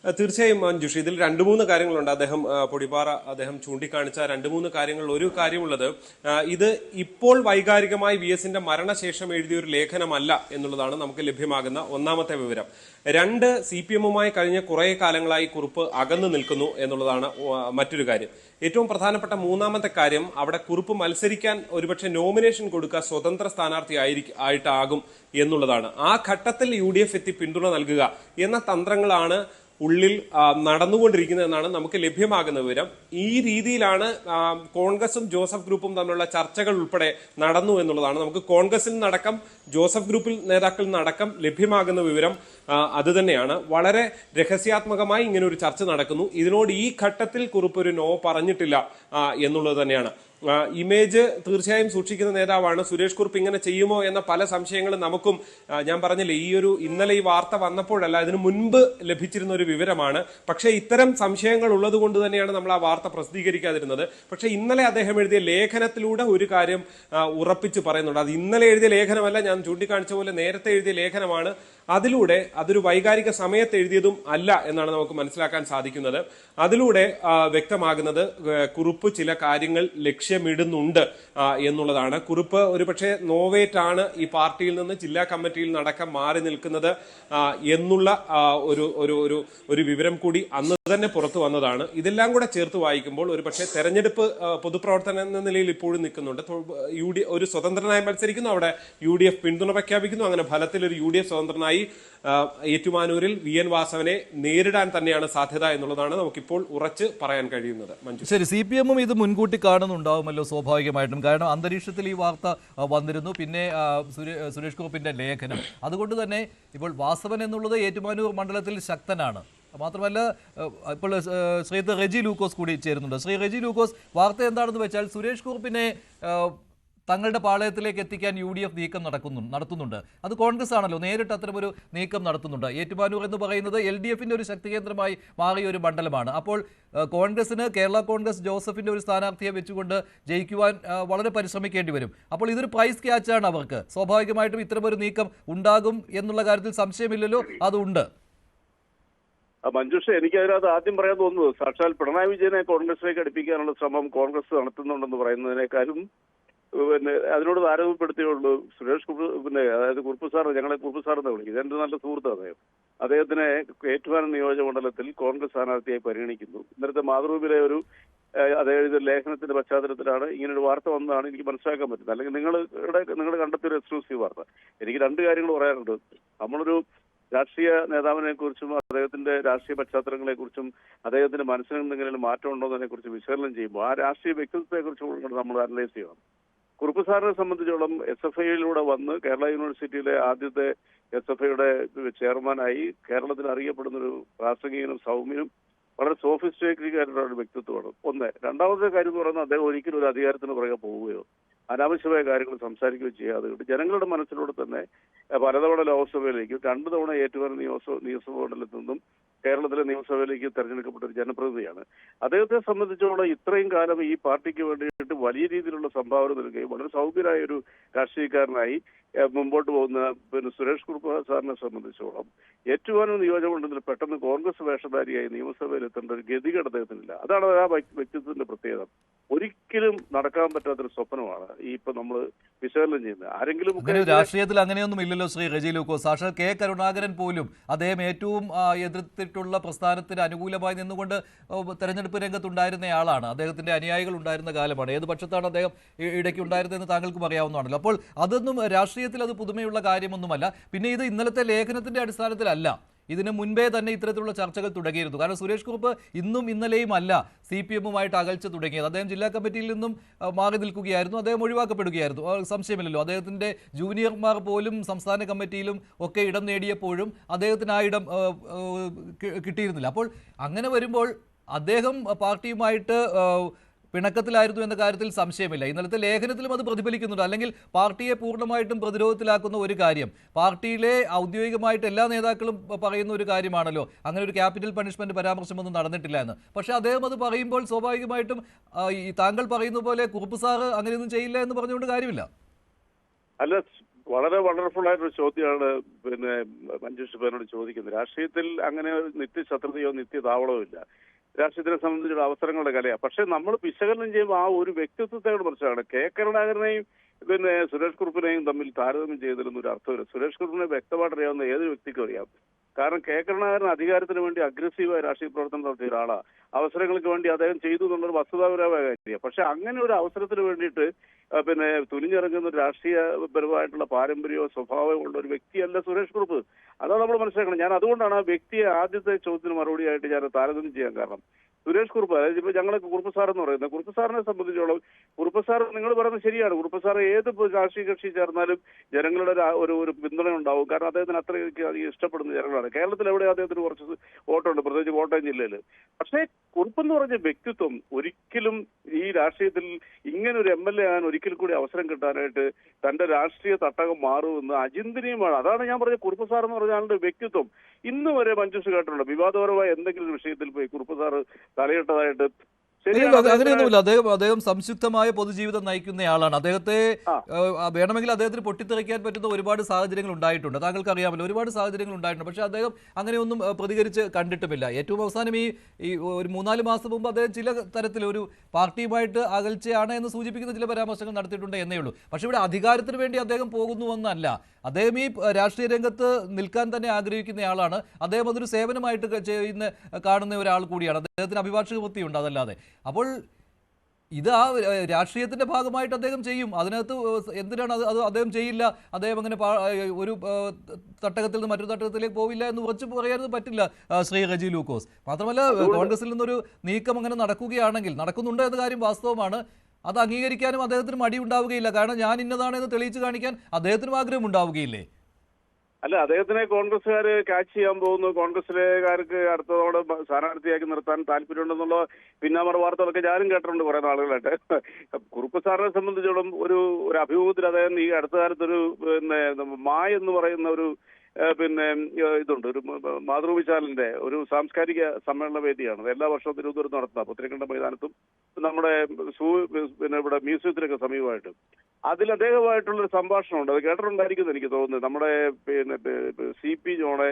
തീർച്ചയായും മഞ്ജുഷ്, ഇതിൽ രണ്ട് മൂന്ന് കാര്യങ്ങളുണ്ട്. പൊടിപ്പാറ അദ്ദേഹം ചൂണ്ടിക്കാണിച്ച രണ്ട് മൂന്ന് കാര്യങ്ങളിൽ ഒരു കാര്യമുള്ളത്, ഇത് ഇപ്പോൾ വൈകാരികമായി VSന്റെ മരണശേഷം എഴുതിയ ഒരു ലേഖനമല്ല എന്നുള്ളതാണ് നമുക്ക് ലഭ്യമാകുന്ന ഒന്നാമത്തെ വിവരം. രണ്ട്, CPMമായി കഴിഞ്ഞ കുറെ കാലങ്ങളായി കുറുപ്പ് അകന്നു നിൽക്കുന്നു എന്നുള്ളതാണ് മറ്റൊരു കാര്യം. ഏറ്റവും പ്രധാനപ്പെട്ട മൂന്നാമത്തെ കാര്യം, അവിടെ കുറുപ്പ് മത്സരിക്കാൻ ഒരുപക്ഷെ നോമിനേഷൻ കൊടുക്കുക സ്വതന്ത്ര സ്ഥാനാർത്ഥി ആയിട്ടാകും എന്നുള്ളതാണ്. ആ ഘട്ടത്തിൽ UDF എത്തി പിന്തുണ നൽകുക എന്ന തന്ത്രങ്ങളാണ് ഉള്ളിൽ നടന്നുകൊണ്ടിരിക്കുന്നതെന്നാണ് നമുക്ക് ലഭ്യമാകുന്ന വിവരം. ഈ രീതിയിലാണ് കോൺഗ്രസും ജോസഫ് ഗ്രൂപ്പും തമ്മിലുള്ള ചർച്ചകൾ ഉൾപ്പെടെ നടന്നു എന്നുള്ളതാണ് നമുക്ക് കോൺഗ്രസിൽ നിന്നടക്കം ജോസഫ് ഗ്രൂപ്പിൽ നേതാക്കളിൽ നിന്നടക്കം ലഭ്യമാകുന്ന വിവരം. അത് തന്നെയാണ്, വളരെ രഹസ്യാത്മകമായി ഇങ്ങനെ ഒരു ചർച്ച നടക്കുന്നു. ഇതിനോട് ഈ ഘട്ടത്തിൽ കുറുപ്പ് ഒരു നോ പറഞ്ഞിട്ടില്ല എന്നുള്ളത് തന്നെയാണ്. ഇമേജ് തീർച്ചയായും സൂക്ഷിക്കുന്ന നേതാവാണ്. സുരേഷ് കുറുപ്പ് ഇങ്ങനെ ചെയ്യുമോ എന്ന പല സംശയങ്ങളും നമുക്കും, ഞാൻ പറഞ്ഞില്ലേ, ഇന്നലെ ഈ വാർത്ത വന്നപ്പോഴല്ല, ഇതിനു മുൻപ് ലഭിച്ചിരുന്ന ഒരു വിവരമാണ്. പക്ഷേ ഇത്തരം സംശയങ്ങൾ ഉള്ളത് കൊണ്ട് തന്നെയാണ് നമ്മൾ ആ വാർത്ത പ്രസിദ്ധീകരിക്കാതിരുന്നത്. പക്ഷേ ഇന്നലെ അദ്ദേഹം എഴുതിയ ലേഖനത്തിലൂടെ ഒരു കാര്യം ഉറപ്പിച്ച് പറയുന്നുണ്ട്. അത് ഇന്നലെ എഴുതിയ ലേഖനമല്ല, ഞാൻ ചൂണ്ടിക്കാണിച്ച പോലെ നേരത്തെ എഴുതിയ ലേഖനമാണ്. അതിലൂടെ അതൊരു വൈകാരിക സമയത്ത് എഴുതിയതും അല്ല എന്നാണ് നമുക്ക് മനസ്സിലാക്കാൻ സാധിക്കുന്നത്. അതിലൂടെ വ്യക്തമാകുന്നത് കുറുപ്പ് ചില കാര്യങ്ങൾ ലക്ഷ്യമിടുന്നുണ്ട് എന്നുള്ളതാണ്. കുറുപ്പ് ഒരുപക്ഷെ നോവേറ്റാണ് ഈ പാർട്ടിയിൽ നിന്ന് ജില്ലാ കമ്മിറ്റിയിൽ നടക്കം മാറി നിൽക്കുന്നത് എന്നുള്ള ഒരു വിവരം കൂടി അന്ന് തന്നെ പുറത്തു വന്നതാണ്. ഇതെല്ലാം കൂടെ ചേർത്ത് വായിക്കുമ്പോൾ ഒരുപക്ഷെ തെരഞ്ഞെടുപ്പ് പൊതുപ്രവർത്തനം എന്ന നിലയിൽ ഇപ്പോഴും നിൽക്കുന്നുണ്ട്. ഒരു സ്വതന്ത്രനായി മത്സരിക്കുന്നു, അവിടെ UDF പിന്തുണ പ്രഖ്യാപിക്കുന്നു. അങ്ങനെ ഫലത്തിൽ ഒരു UDF സ്വതന്ത്രനായി ഏറ്റുമാനൂരിൽ VN വാസവനെ നേരിടാൻ തന്നെയാണ് സാധ്യത എന്നുള്ളതാണ് നമുക്കിപ്പോൾ ഉറച്ച് പറയാൻ കഴിയുന്നത്. മഞ്ജു, ശരി, CPMും ഇത് മുൻകൂട്ടി കാണുന്നുണ്ടാവുമല്ലോ സ്വാഭാവികമായിട്ടും. കാരണം അന്തരീക്ഷത്തിൽ ഈ വാർത്ത വന്നിരുന്നു, പിന്നെ സുരേഷ് കുറുപ്പിന്റെ ലേഖനം. അതുകൊണ്ട് തന്നെ ഇപ്പോൾ വാസവൻ എന്നുള്ളത് ഏറ്റുമാനൂർ മണ്ഡലത്തിൽ ശക്തനാണ്. മാത്രമല്ല ഇപ്പോൾ ശ്രീ റെജി ലൂക്കോസ് കൂടി ചേരുന്നുണ്ട്. ശ്രീ റെജി ലൂക്കോസ്, വാർത്ത എന്താണെന്ന് വെച്ചാൽ സുരേഷ് കുറുപ്പിനെ തങ്ങളുടെ പാളയത്തിലേക്ക് എത്തിക്കാൻ UDF നീക്കം നടത്തുന്നുണ്ട്. അത് കോൺഗ്രസ് ആണല്ലോ നേരിട്ട് അത്തരമൊരു നീക്കം നടത്തുന്നുണ്ട്. ഏറ്റുമാനൂർ എന്ന് പറയുന്നത് LDFന്റെ ഒരു ശക്തി കേന്ദ്രമായി മാറിയ ഒരു മണ്ഡലമാണ്. അപ്പോൾ കോൺഗ്രസിന് കേരള കോൺഗ്രസ് ജോസഫിന്റെ ഒരു സ്ഥാനാർത്ഥിയെ വെച്ചുകൊണ്ട് ജയിക്കുവാൻ വളരെ പരിശ്രമിക്കേണ്ടി വരും. അപ്പോൾ ഇതൊരു പ്രൈസ് ക്യാച്ചാണ് അവർക്ക്. സ്വാഭാവികമായിട്ടും ഇത്തരമൊരു നീക്കം ഉണ്ടാകും എന്നുള്ള കാര്യത്തിൽ സംശയമില്ലല്ലോ, അതുണ്ട്. മഞ്ജുഷ, എനിക്ക് അതിനകത്ത് ആദ്യം പറയാൻ തോന്നുന്നത്, സാക്ഷാൽ പിണറായി വിജയനെ കോൺഗ്രസിലേക്ക് അടുപ്പിക്കാനുള്ള ശ്രമം കോൺഗ്രസ് നടത്തുന്നുണ്ടെന്ന് പറയുന്നതിനേക്കാളും അതിനോട് താരതമ്യപ്പെടുത്തിയുള്ളൂ സുരേഷ് അതായത് കുറുപ്പ് സാർ, ഞങ്ങളെ കുറുപ്പ് സാർ എന്ന് വിളിക്കുന്നത്, എന്റെ നല്ല സുഹൃത്ത് അദ്ദേഹത്തിനെ ഏറ്റുമാനൂർ നിയോജക മണ്ഡലത്തിൽ കോൺഗ്രസ് സ്ഥാനാർത്ഥിയായി പരിഗണിക്കുന്നു. ഇന്നലത്തെ മാതൃഭൂമിയിലെ അതായത് ലേഖനത്തിന്റെ പശ്ചാത്തലത്തിലാണ് ഇങ്ങനൊരു വാർത്ത വന്നതാണ് എനിക്ക് മനസ്സിലാക്കാൻ പറ്റുന്നത്. അല്ലെങ്കിൽ നിങ്ങൾ കണ്ടെത്തിയൊരു എക്സ്ക്ലൂസീവ് വാർത്ത. എനിക്ക് രണ്ട് കാര്യങ്ങൾ പറയാനുണ്ട്. നമ്മളൊരു രാഷ്ട്രീയ നേതാവിനെ കുറിച്ചും അദ്ദേഹത്തിന്റെ രാഷ്ട്രീയ പശ്ചാത്തലങ്ങളെ കുറിച്ചും അദ്ദേഹത്തിന്റെ മനസ്സിന് എന്തെങ്കിലും മാറ്റം ഉണ്ടോ എന്നതിനെ കുറിച്ച് വിശകലനം ചെയ്യുമ്പോൾ ആ രാഷ്ട്രീയ വ്യക്തിത്വത്തെ കുറിച്ച് നമ്മൾ അനലൈസ് ചെയ്യണം. കുറുപ്പ് സാറിനെ സംബന്ധിച്ചോളം SFIയിലൂടെ വന്ന് കേരള യൂണിവേഴ്സിറ്റിയിലെ ആദ്യത്തെ SFIയുടെ ചെയർമാനായി കേരളത്തിൽ അറിയപ്പെടുന്ന ഒരു പ്രാസംഗികനും സൗമ്യനും വളരെ സോഫിസ്റ്റിക്കേറ്റഡ് ആയിട്ടുള്ള ഒരു വ്യക്തിത്വമാണ്. ഒന്ന്. രണ്ടാമത്തെ കാര്യം എന്ന് പറയുന്നത്, അദ്ദേഹം ഒരിക്കലും ഒരു അധികാരത്തിന് പുറകെ പോവുകയോ അനാവശ്യമായ കാര്യങ്ങൾ സംസാരിക്കുകയോ ചെയ്യാതെ ജനങ്ങളുടെ മനസ്സിലൂടെ തന്നെ പലതവണ ലോക്സഭയിലേക്കും 2 തവണ ഏറ്റുമാനൂർ നിയമസഭാ മണ്ഡലത്തിൽ നിന്നും കേരളത്തിലെ നിയമസഭയിലേക്ക് തെരഞ്ഞെടുക്കപ്പെട്ട ഒരു ജനപ്രതിനിധിയാണ്. അദ്ദേഹത്തെ സംബന്ധിച്ചോളം ഇത്രയും കാലം ഈ പാർട്ടിക്ക് വേണ്ടിയിട്ട് വലിയ രീതിയിലുള്ള സംഭാവന നൽകുകയും വളരെ സൗമ്യനായ ഒരു രാഷ്ട്രീയക്കാരനായി മുമ്പോട്ട് പോകുന്ന സുരേഷ് കുറുപ്പ് സാറിനെ സംബന്ധിച്ചോളം ഏറ്റുമാനൂർ നിയോജകമണ്ഡലത്തിൽ പെട്ടെന്ന് കോൺഗ്രസ് വേഷധാരിയായി നിയമസഭയിൽ എത്തേണ്ട ഒരു ഗതികേട് അദ്ദേഹത്തിനില്ല. അതാണ് ആ വ്യക്തിത്വത്തിന്റെ പ്രത്യേകത. ഒരിക്കലും നടക്കാൻ പറ്റാത്തൊരു സ്വപ്നമാണ് ഇപ്പൊ നമ്മൾ വിശകലനം ചെയ്യുന്നത്. ആരെങ്കിലും രാഷ്ട്രീയത്തിൽ അങ്ങനെയൊന്നും ഇല്ലല്ലോ ശ്രീ റെജി ലൂക്കോസ്. സാക്ഷാൽ K കരുണാകരൻ പോലും അദ്ദേഹം ഏറ്റവും എതിർത്തിട്ടുള്ള പ്രസ്ഥാനത്തിന് അനുകൂലമായി നിന്നുകൊണ്ട് തെരഞ്ഞെടുപ്പ് രംഗത്തുണ്ടായിരുന്നയാളാണ്. അദ്ദേഹത്തിന്റെ അനുയായികൾ ഉണ്ടായിരുന്ന കാലമാണ്. ഏത് പക്ഷത്താണ് അദ്ദേഹം ഇടയ്ക്ക് ഉണ്ടായിരുന്നതെന്ന് താങ്കൾക്കും അറിയാവുന്നതാണല്ലോ. അപ്പോൾ അതൊന്നും രാഷ്ട്രീയത്തിൽ അത് പുതുമയുള്ള കാര്യമൊന്നുമല്ല. പിന്നെ ഇത് ഇന്നലത്തെ ലേഖനത്തിന്റെ അടിസ്ഥാനത്തിലല്ല, ഇതിന് മുൻപേ തന്നെ ഇത്തരത്തിലുള്ള ചർച്ചകൾ തുടങ്ങിയിരുന്നു. കാരണം സുരേഷ് കുറുപ്പ് ഇന്നും ഇന്നലെയും അല്ല CPMുമായിട്ട് അകൽച്ച തുടങ്ങിയത്. അദ്ദേഹം ജില്ലാ കമ്മിറ്റിയിൽ നിന്നും മാറി നിൽക്കുകയായിരുന്നു, അദ്ദേഹം ഒഴിവാക്കപ്പെടുകയായിരുന്നു, സംശയമില്ലല്ലോ. അദ്ദേഹത്തിൻ്റെ ജൂനിയർമാർ പോലും സംസ്ഥാന കമ്മിറ്റിയിലും ഒക്കെ ഇടം നേടിയപ്പോഴും അദ്ദേഹത്തിന് ആ ഇടം കിട്ടിയിരുന്നില്ല. അപ്പോൾ അങ്ങനെ വരുമ്പോൾ അദ്ദേഹം പാർട്ടിയുമായിട്ട് പിണക്കത്തിലായിരുന്നു എന്ന കാര്യത്തിൽ സംശയമില്ല. ഇന്നലത്തെ ലേഖനത്തിലും അത് പ്രതിഫലിക്കുന്നുണ്ട്. അല്ലെങ്കിൽ പാർട്ടിയെ പൂർണ്ണമായിട്ടും പ്രതിരോധത്തിലാക്കുന്ന ഒരു കാര്യം പാർട്ടിയിലെ ഔദ്യോഗികമായിട്ട് എല്ലാ നേതാക്കളും പറയുന്ന ഒരു കാര്യമാണല്ലോ, അങ്ങനെ ഒരു ക്യാപിറ്റൽ പണിഷ്മെന്റ് പരാമർശമൊന്നും നടന്നിട്ടില്ല എന്ന്. പക്ഷേ അദ്ദേഹം അത് പറയുമ്പോൾ സ്വാഭാവികമായിട്ടും ഈ താങ്കൾ പറയുന്ന പോലെ കുറുപ്പ് സാറ് അങ്ങനെയൊന്നും ചെയ്യില്ല എന്ന് പറഞ്ഞുകൊണ്ട് കാര്യമില്ല. അല്ല, വളരെ വണ്ടർഫുൾ ആയിട്ടൊരു ചോദ്യമാണ് മഞ്ജുഷ് പേനോട് ചോദിക്കുന്നത്. രാഷ്ട്രീയത്തിൽ അങ്ങനെ ഒരു നിത്യശത്രുതയോ നിത്യതാവളോ ഇല്ല. രാഷ്ട്രീയത്തിനെ സംബന്ധിച്ചുള്ള അവസരങ്ങളുടെ കലയാണ്. പക്ഷെ നമ്മൾ വിശകലനം ചെയ്യുമ്പോൾ ആ ഒരു വ്യക്തിത്വത്തോട് മനസ്സിലാണ്. കെ കരുണാകരനെയും സുരേഷ് കുറുപ്പിനെയും തമ്മിൽ താരതമ്യം ചെയ്തതിലൊന്നും ഒരു അർത്ഥമില്ല. സുരേഷ് കുറുപ്പിനെ വ്യക്തമായിട്ട് അറിയാവുന്ന ഏതൊരു വ്യക്തിക്കും അറിയാം. കാരണം കെ കരുണാകരൻ അധികാരത്തിന് വേണ്ടി അഗ്രസീവായ രാഷ്ട്രീയ പ്രവർത്തനം നടത്തിയ ഒരാളാണ്. അവസരങ്ങൾക്ക് വേണ്ടി അദ്ദേഹം ചെയ്തു എന്നുള്ളൊരു വസ്തുതാപരമായ കാര്യമാണ്. പക്ഷെ അങ്ങനെ ഒരു അവസരത്തിന് വേണ്ടിയിട്ട് തുനിഞ്ഞിറങ്ങുന്ന ഒരു രാഷ്ട്രീയപരമായിട്ടുള്ള പാരമ്പര്യമോ സ്വഭാവമോ ഉള്ള ഒരു വ്യക്തിയല്ല സുരേഷ് കുറുപ്പ്. അതാണ് നമ്മൾ മനസ്സിലാക്കണം. ഞാൻ അതുകൊണ്ടാണ് ആ വ്യക്തിയെ ആദ്യത്തെ ചോദ്യത്തിന് മറുപടിയായിട്ട് ഞാൻ താരതമ്യം ചെയ്യാൻ കാരണം. സുരേഷ് കുറുപ്പ്, അതായത് ഇപ്പൊ ഞങ്ങളൊക്കെ കുറുപ്പ് സാർ എന്ന് പറയുന്നത്, കുറുപ്പ് സാറിനെ സംബന്ധിച്ചോളം കുറുപ്പ് സാർ നിങ്ങൾ പറയുന്നത് ശരിയാണ്. കുറുപ്പ് സാർ ഏത് രാഷ്ട്രീയ കക്ഷി ചേർന്നാലും ജനങ്ങളുടെ ഒരു പിന്തുണ ഉണ്ടാവും. കാരണം അദ്ദേഹത്തിന് അത്രയ്ക്ക് അധികം ഇഷ്ടപ്പെടുന്ന ജനങ്ങളാണ്. കേരളത്തിൽ എവിടെ അദ്ദേഹത്തിന് കുറച്ച് വോട്ടുണ്ട്, പ്രത്യേകിച്ച് കോട്ടയം ജില്ലയിൽ. പക്ഷേ കുറുപ്പെന്ന് പറഞ്ഞ വ്യക്തിത്വം ഒരിക്കലും ഈ രാഷ്ട്രീയത്തിൽ ഇങ്ങനെ ഒരു MLA ആകാൻ ഒരിക്കൽ കൂടി അവസരം കിട്ടാനായിട്ട് തന്റെ രാഷ്ട്രീയ തട്ടകം മാറുമെന്ന് അചിന്തനീയമാണ്. അതാണ് ഞാൻ പറഞ്ഞ കുറുപ്പ് സാർ എന്ന് പറഞ്ഞ ആളുടെ വ്യക്തിത്വം. ഇന്ന് വരെ മഞ്ജുഷ് കേട്ടിട്ടുണ്ട് വിവാദപരമായ എന്തെങ്കിലും ഒരു വിഷയത്തിൽ പോയി കുറുപ്പ് സാർ തലയിട്ടതായിട്ട്. അങ്ങനെയൊന്നുമില്ല. അദ്ദേഹം സംശുദ്ധമായ പൊതുജീവിതം നയിക്കുന്നയാളാണ്. അദ്ദേഹത്തെ വേണമെങ്കിൽ അദ്ദേഹത്തിന് പൊട്ടിത്തെറിക്കാൻ പറ്റുന്ന ഒരുപാട് സാഹചര്യങ്ങൾ ഉണ്ടായിട്ടുണ്ട്. താങ്കൾക്ക് അറിയാമല്ലോ, ഒരുപാട് സാഹചര്യങ്ങൾ ഉണ്ടായിട്ടുണ്ട്. പക്ഷേ അദ്ദേഹം അങ്ങനെയൊന്നും പ്രതികരിച്ച് കണ്ടിട്ടുമില്ല. ഏറ്റവും അവസാനം ഈ ഒരു 3-4 മാസം മുമ്പ് അദ്ദേഹം ചില തരത്തിൽ ഒരു പാർട്ടിയുമായിട്ട് അകൽച്ചയാണ് എന്ന് സൂചിപ്പിക്കുന്ന ചില പരാമർശങ്ങൾ നടത്തിയിട്ടുണ്ട് എന്നേ ഉള്ളൂ. പക്ഷേ ഇവിടെ അധികാരത്തിന് വേണ്ടി അദ്ദേഹം പോകുന്നുവെന്നല്ല. അദ്ദേഹം ഈ രാഷ്ട്രീയ രംഗത്ത് നിൽക്കാൻ തന്നെ ആഗ്രഹിക്കുന്നയാളാണ്. അദ്ദേഹം അതൊരു സേവനമായിട്ട് കാണുന്ന ഒരാൾ കൂടിയാണ്. അദ്ദേഹത്തിന് അഭിഭാഷക വൃത്തിയുണ്ട് അതല്ലാതെ. അപ്പോൾ ഇത് ആ രാഷ്ട്രീയത്തിന്റെ ഭാഗമായിട്ട് അദ്ദേഹം ചെയ്യും. അതിനകത്ത് എന്തിനാണ് അത് അദ്ദേഹം ചെയ്യില്ല, അദ്ദേഹം അങ്ങനെ ഒരു തട്ടകത്തിൽ നിന്ന് മറ്റൊരു തട്ടകത്തിലേക്ക് പോവില്ല എന്ന് ഉറച്ചു പറയാനൊന്നും പറ്റില്ല ശ്രീ റെജി ലൂക്കോസ്. മാത്രമല്ല കോൺഗ്രസിൽ നിന്നൊരു നീക്കം അങ്ങനെ നടക്കുന്നുണ്ട് എന്ന കാര്യം വാസ്തവമാണ്. അത് അംഗീകരിക്കാനും അദ്ദേഹത്തിന് മടിയുണ്ടാവുകയില്ല. കാരണം ഞാൻ ഇന്നതാണെന്ന് തെളിയിച്ചു കാണിക്കാൻ അദ്ദേഹത്തിനും ആഗ്രഹം ഉണ്ടാവുകയില്ലേ? അല്ല, അദ്ദേഹത്തിനെ കോൺഗ്രസ്സുകാർ ക്യാച്ച് ചെയ്യാൻ പോകുന്നു, കോൺഗ്രസിലേക്കാർക്ക് അടുത്തതോടെ സ്ഥാനാർത്ഥിയാക്കി നിർത്താൻ താല്പര്യമുണ്ടെന്നുള്ള പിന്നാമറ വാർത്തകളൊക്കെ ഞാനും കേട്ടിട്ടുണ്ട് കുറെ നാളുകളായിട്ട്. കുറുപ്പ് സാറിനെ സംബന്ധിച്ചോളം ഒരു അഭിമുഖത്തിൽ അദ്ദേഹം ഈ അടുത്ത കാലത്തൊരു മായ എന്ന് പറയുന്ന ഒരു ഇതുണ്ട്, ഒരു മാതൃഭൂമിശാലിന്റെ ഒരു സാംസ്കാരിക സമ്മേളന വേദിയാണ്. എല്ലാ വർഷവും തിരുവനന്തപുരത്ത് നടത്തുന്ന പുത്തരിക്കണ്ട മൈതാനത്തും നമ്മുടെ ഇവിടെ മ്യൂസിയത്തിനൊക്കെ സമീപമായിട്ട്. അതിൽ അദ്ദേഹമായിട്ടുള്ളൊരു സംഭാഷണമുണ്ട്. അത് കേട്ടിട്ടുണ്ടായിരിക്കും എനിക്ക് തോന്നുന്നത്. നമ്മുടെ CP ജോണെ,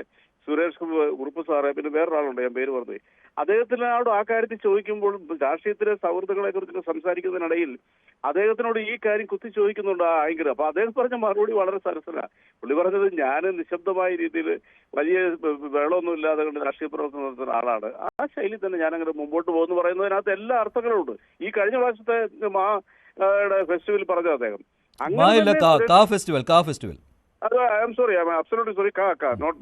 സുരേഷ് കുറുപ്പ് സാറ്, പിന്നെ വേറൊരാളുണ്ട്, ഞാൻ പേര് പറഞ്ഞു. അദ്ദേഹത്തിനോട് ആ കാര്യത്തിൽ ചോദിക്കുമ്പോൾ രാഷ്ട്രീയത്തിലെ സൗഹൃദങ്ങളെ കുറിച്ചൊക്കെ സംസാരിക്കുന്നതിനിടയിൽ അദ്ദേഹത്തിനോട് ഈ കാര്യം കുത്തി ചോദിക്കുന്നുണ്ട് ആ ആങ്കർ. അപ്പൊ അദ്ദേഹം പറഞ്ഞ മറുപടി വളരെ സരസനാണ്. പുള്ളി പറഞ്ഞത് ഞാൻ നിശബ്ദമായ രീതിയിൽ വലിയ വെള്ളമൊന്നും ഇല്ലാതെ കൊണ്ട് രാഷ്ട്രീയ പ്രവർത്തനം നടത്തുന്ന ആളാണ്. ആ ശൈലി തന്നെ ഞാൻ അങ്ങനെ മുമ്പോട്ട് പോകുന്നു പറയുന്നതിനകത്ത് എല്ലാ അർത്ഥങ്ങളും ഉണ്ട്. ഈ കഴിഞ്ഞ പ്രാവശ്യത്തെ ഫെസ്റ്റിവൽ പറഞ്ഞ അദ്ദേഹം അത് I'm sorry, I'm absolutely sorry, not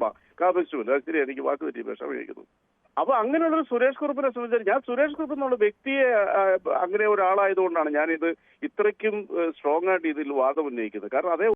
festival. അത് ശരി, എനിക്ക് വാക്ക് പറ്റി, വിഷമിക്കുന്നു. അപ്പൊ അങ്ങനെയുള്ളൊരു സുരേഷ് കുറുപ്പിനെ സംബന്ധിച്ചാൽ ഞാൻ സുരേഷ് കുറുപ്പ് എന്നുള്ള വ്യക്തിയെ അങ്ങനെ ഒരാളായതുകൊണ്ടാണ് ഞാനിത് ഇത്രയ്ക്കും സ്ട്രോങ് ആയിട്ട് ഇതിൽ വാദം ഉന്നയിക്കുന്നത്. കാരണം അതേ